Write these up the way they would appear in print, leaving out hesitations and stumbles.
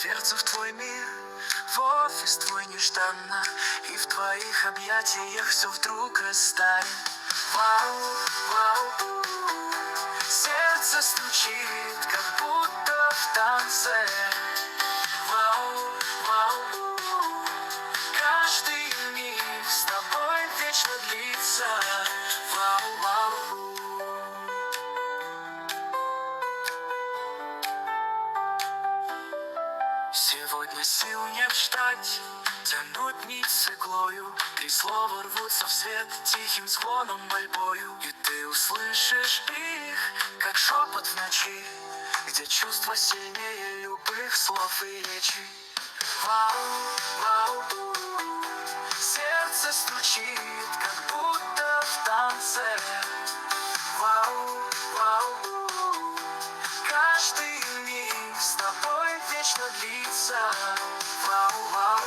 дверцу в твой мир, в офис твой нежданно, и в твоих объятиях все вдруг растает. Вау, вау, сердце стучит, как будто в танце. Вау, вау, каждый миг с тобой вечно длится. Вау, вау. Сегодня сил нет ждать, тянуть нить с иглою. Три слова рвутся в свет тихим звоном мольбою, и ты услышишь их, как шепот в ночи, где чувства сильнее любых слов и речи. Вау, вау, сердце стучит, как будто в танце. Вау, вау, каждый миг с тобой вечно длится. Вау, вау.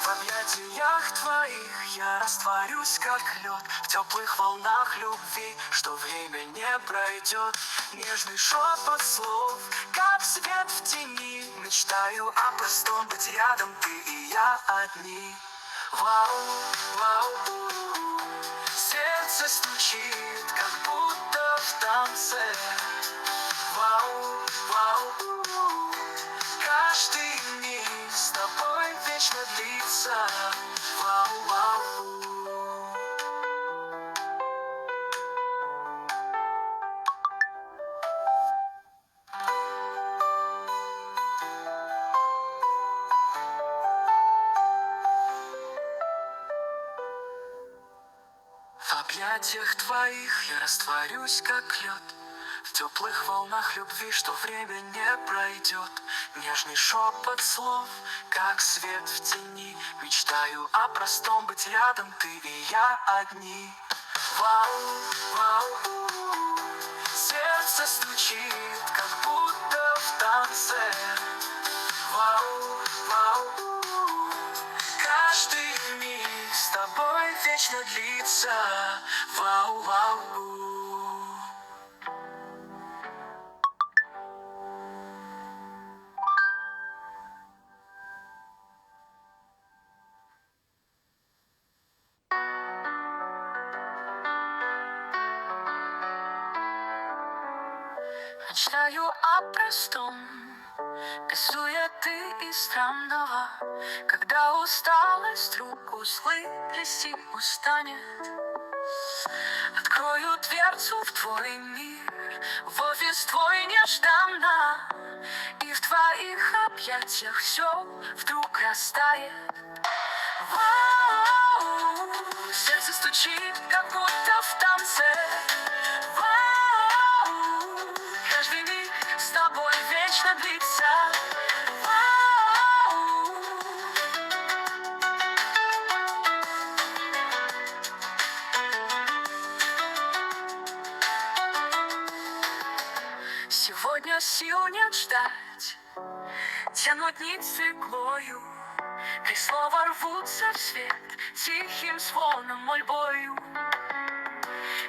В объятиях твоих я растворюсь, как лед, в теплых волнах любви, что время не пройдет. Нежный шепот слов, как свет в тени. Мечтаю о простом быть рядом, ты и я одни. Вау, вау, сердце стучит, как будто в танце. Вау, вау, каждый миг с тобой вечно длится. Вау, вау. В объятиях твоих я растворюсь, как лед, в теплых волнах любви, что время не пройдет. Нежный шепот слов, как свет в тени. Мечтаю о простом быть рядом, ты и я одни. Вау, вау, сердце стучит, как будто в танце. Вау, вау, каждый миг с тобой вечно длится. Вау, вау. Мечтаю о простом, без суеты и странного, когда усталость вдруг узлы плести устанет. Открою дверцу в твой мир, в офис твой нежданно, и в твоих объятиях все вдруг растает. Вау, сердце стучит, как будто в танце. Вау, каждый миг с тобой вечно длится. Вау. Сегодня сил нет ждать, тянуть нить с иглою. Три слова рвутся в свет тихим звоном мольбою,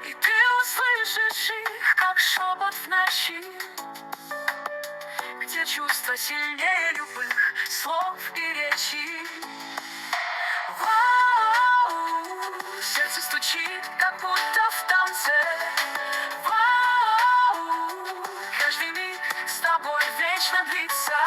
и ты услышишь их, как шепот в ночи, где чувства сильнее любых слов и речи. Вау, сердце стучит, как будто в танце. Вау, каждый миг с тобой вечно длится.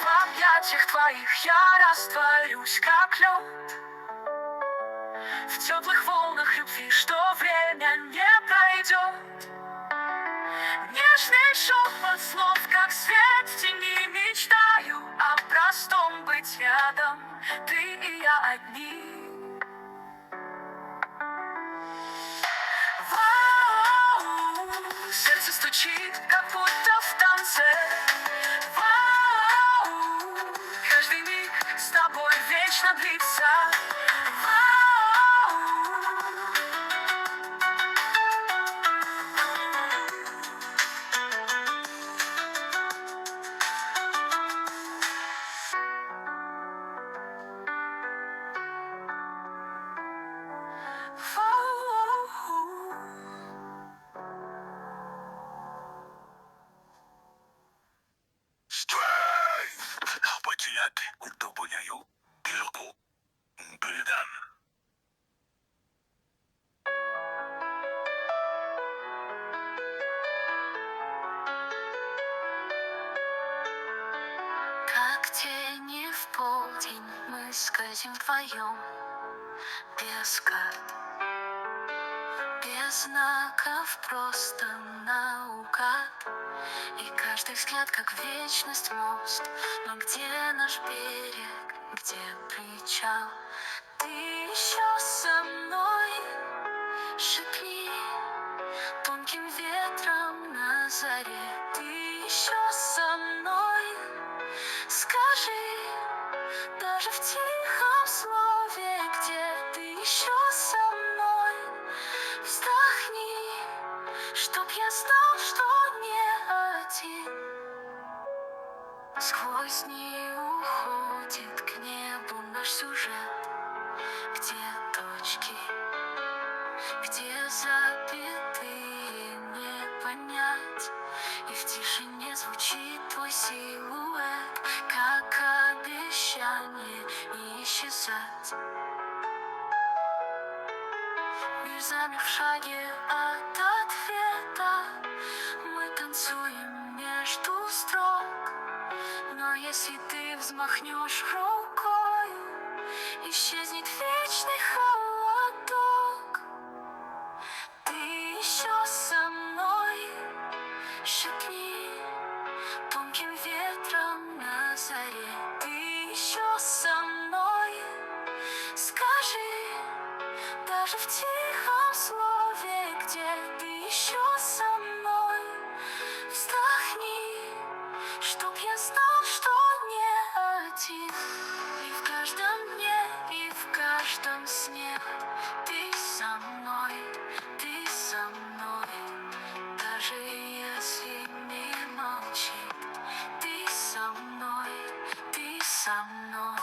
В объятиях твоих я растворюсь, как лед, в теплых волнах любви, что время не пройдет. Нежный шепот слов, как свет в тени. Мечтаю о простом быть рядом, ты и я одни. Вау, сердце стучит, как будто в танце. Вау, каждый миг с тобой вечно длится. Вау. як удобуняю білку бульдан. Как тени в полдень мы скользим вдвоем, без карт, без знаков, просто наугад. И каждый взгляд как вечность мост. Но где наш берег, где причал? Ты еще со мной? Шепни тонким ветром на заре. Ты еще со мной? Скажи, даже в тихом слове, где ты еще со мной? Вздохни, чтоб я знал, что не один. Сквозь дни уходит к небу наш сюжет, где точки, где запятые не понять. И в тишине звучит твой силуэт, как обещание не исчезать. Мир замер в шаге от ответа, мы танцуем между строк. Но если ты взмахнешь рукою, исчезнет вечный холодок. Ты еще со мной? Шепни тонким ветром на заре. Ты еще со мной? Скажи, даже в тихом слове, где ты еще со мной? Вздохни, чтоб я знал, что не один. И в каждом дне, и в каждом сне ты со мной, ты со мной. Даже если мир молчит, ты со мной, ты со мной.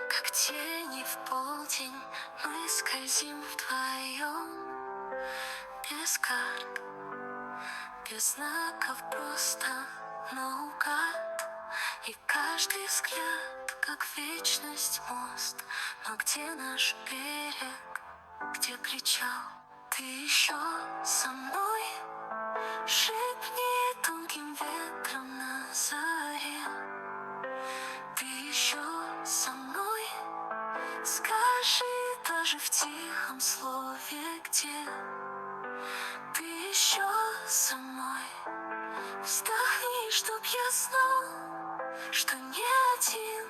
Как тени в полдень мы скользим вдвоем, без карт, без знаков, просто наугад. И каждый взгляд как вечность мост. Но где наш берег, где причал? Ты еще со мной? Шепни тонким ветром на заре. Ты еще со мной? Скажи, даже в тихом слове, где ты еще со мной? Вздохни, чтоб я знал, что не один.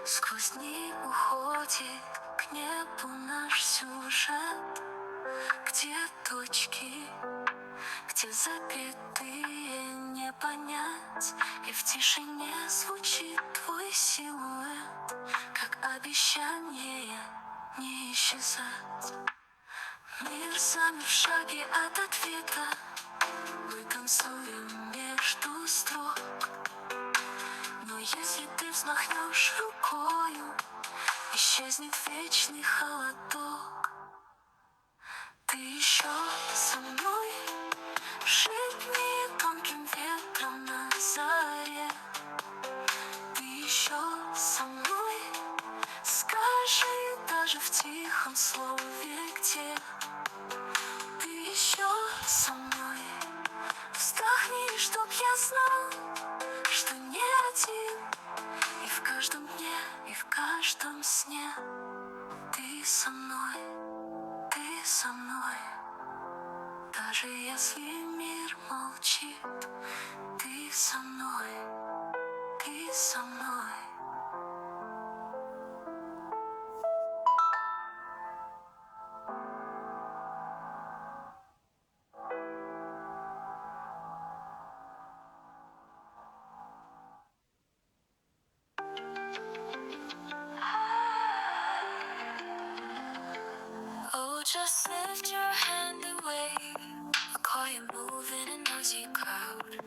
Сквозь дни уходит к небу наш сюжет, где точки, где запятые не понять. И в тишине звучит твой силуэт, как обещание не исчезать. Мир замер в шаге от ответа, мы танцуем между строк. Но если ты взмахнешь рукою, исчезнет вечный холодок. Ты еще со мной, шепни тонким ветром на заре. Ты еще со мной, скажи даже в тихом слове где. Ты еще со мной, вздохни, чтоб я знал, что не один. И в каждом дне, и в каждом сне ты со мной, ты со мной. Даже если мир молчит, ты со мной, ты со мной. Oh, just lift your hand away. A quiet move in a noisy crowd.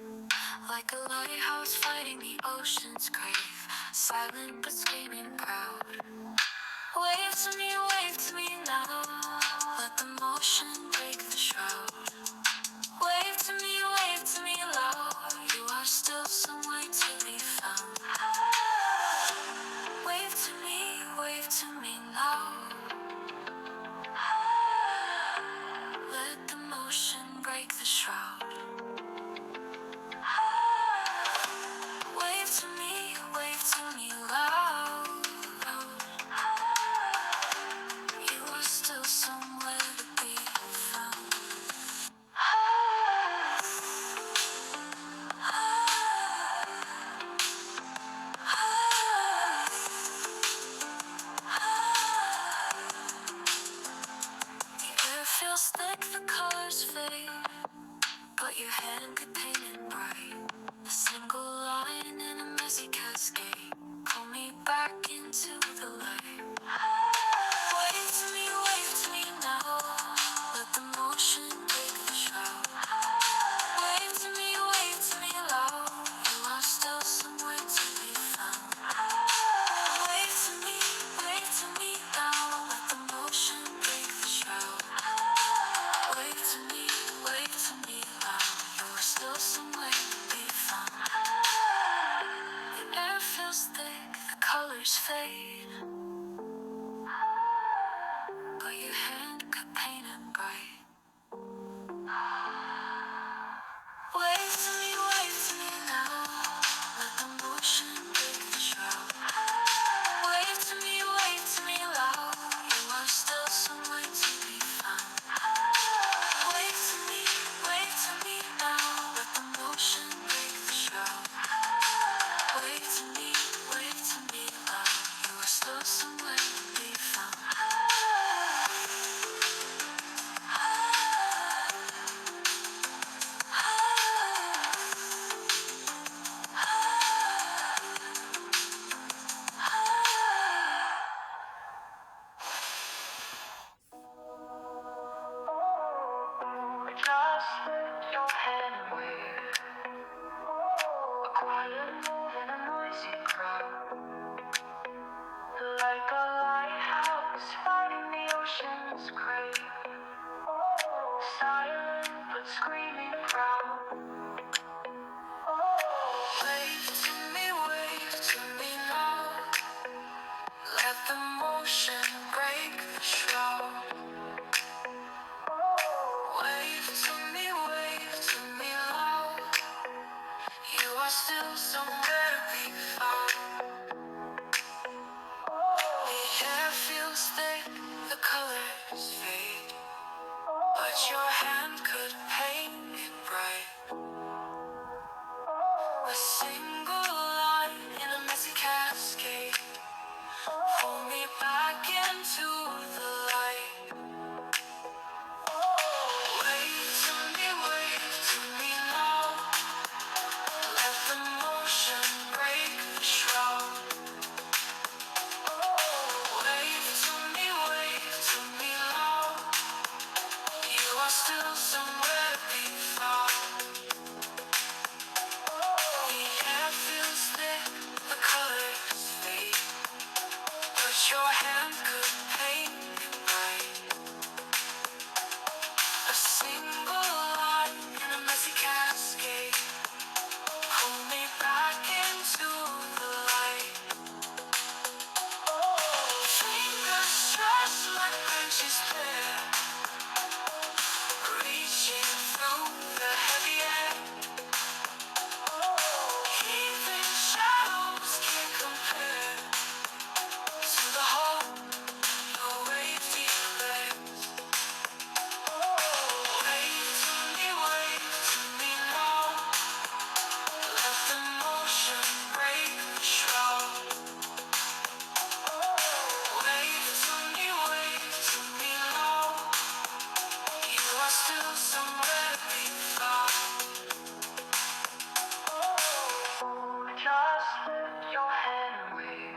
Like a lighthouse fighting the ocean's grave. Silent but screaming proud. Wave to me now. Let the motion break the shroud. Wave to me loud. You are still somewhere to be found. Wave to me now. Let the motion break the shroud. Wave to me loud. You are still somewhere to be found. The air feels thick, the colors fade, but your hand could paint it bright. A single line in a messy cascade. Pull me back into the light. Wave to me now. Let the motion break the shroud. Wave to me loud. You are still somewhere to be found. Wave to me now. Let the motion break the shroud. Wave to me loud. You are still somewhere to be found. The air feels thick, the colors fade, but your hand could paint it bright. Wave to me now. Let the motion break the shroud. Wave to me loud. You are still somewhere to be found. Wave to me now. Let the motion break the shroud. Wave to me loud. You are still Just lift your hand and wave.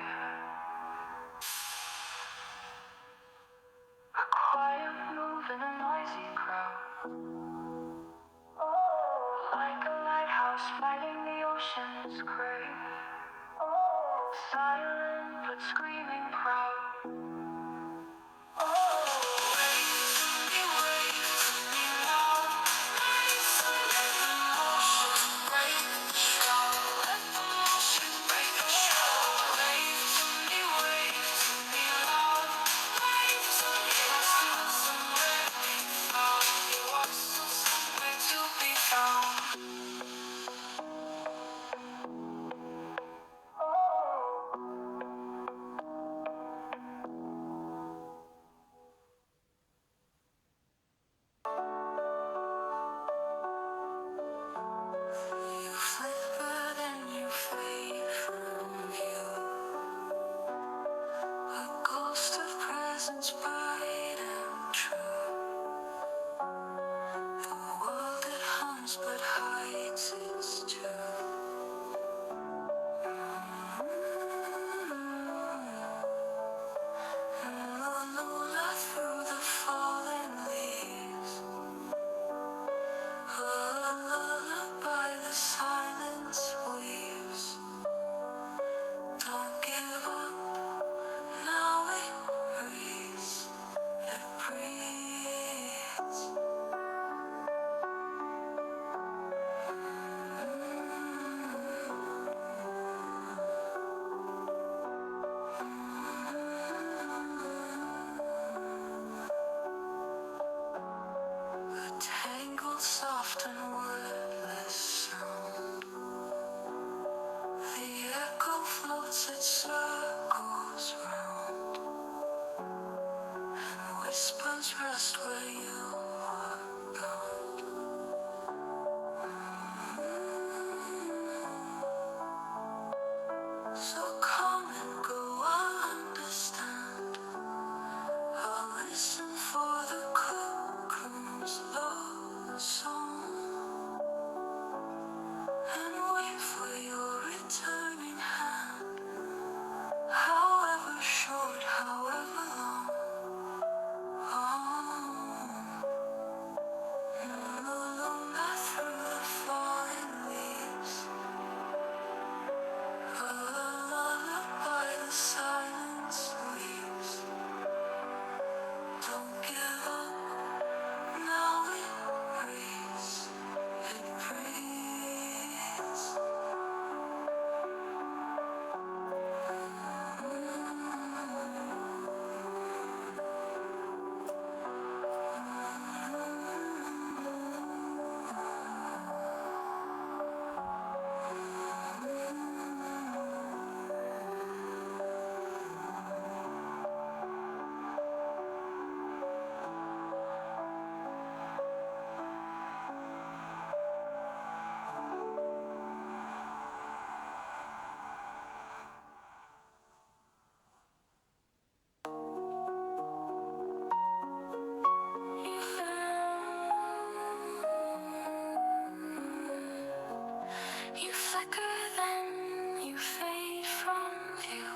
A quiet move in a noisy crowd. Like a lighthouse fighting the ocean's crave. Silent but screaming proud. Wave to me now. Wave to let the ocean break the shroud. Let the ocean break the shroud. Wave to me loud. Wave to get us somewhere we found. Your voice is somewhere to be found. You flicker then you fade from view. A ghost of presence bright and true. The world it hums but hides its truth. Lula through the fallen leaves. A lullaby the silence weaves. Don't give up, now it breathes. It breathes. A tangled, soft and wordless sound. The echo floats its circles round. And whispers rest where you are gone. So come and go, I'll understand. I'll listen for the cuckoo's low song. And wait for your returning hand. However short, however long. Lula through the falling leaves. A lullaby the silence weaves. Don't give up, now it breathes. It breathes. You flicker then you fade from view.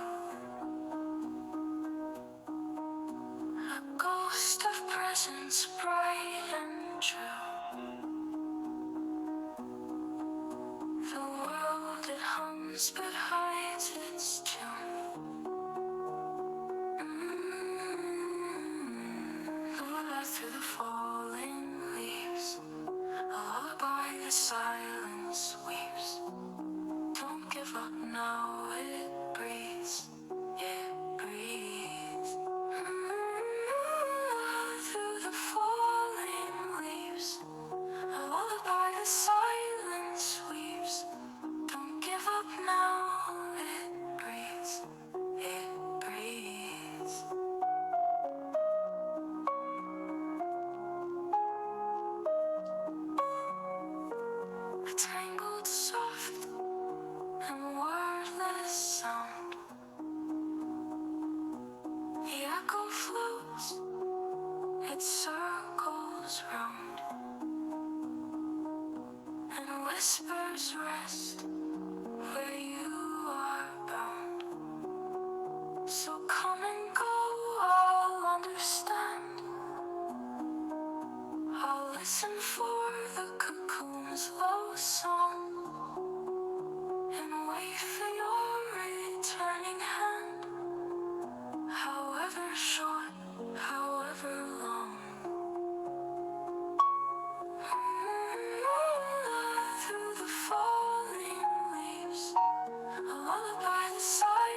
A ghost of presence bright and true. The world it hums but hides its tune. Lula through the falling leaves. A lullaby the silence weaves. Don't give up now, it breathes. It breathes. Through the falling leaves. A lullaby the silence weaves. Don't give up now, it breathes. It breathes. A tangled, soft and wordless sound. The echo floats, it circles round. And whispers rest where you by the side.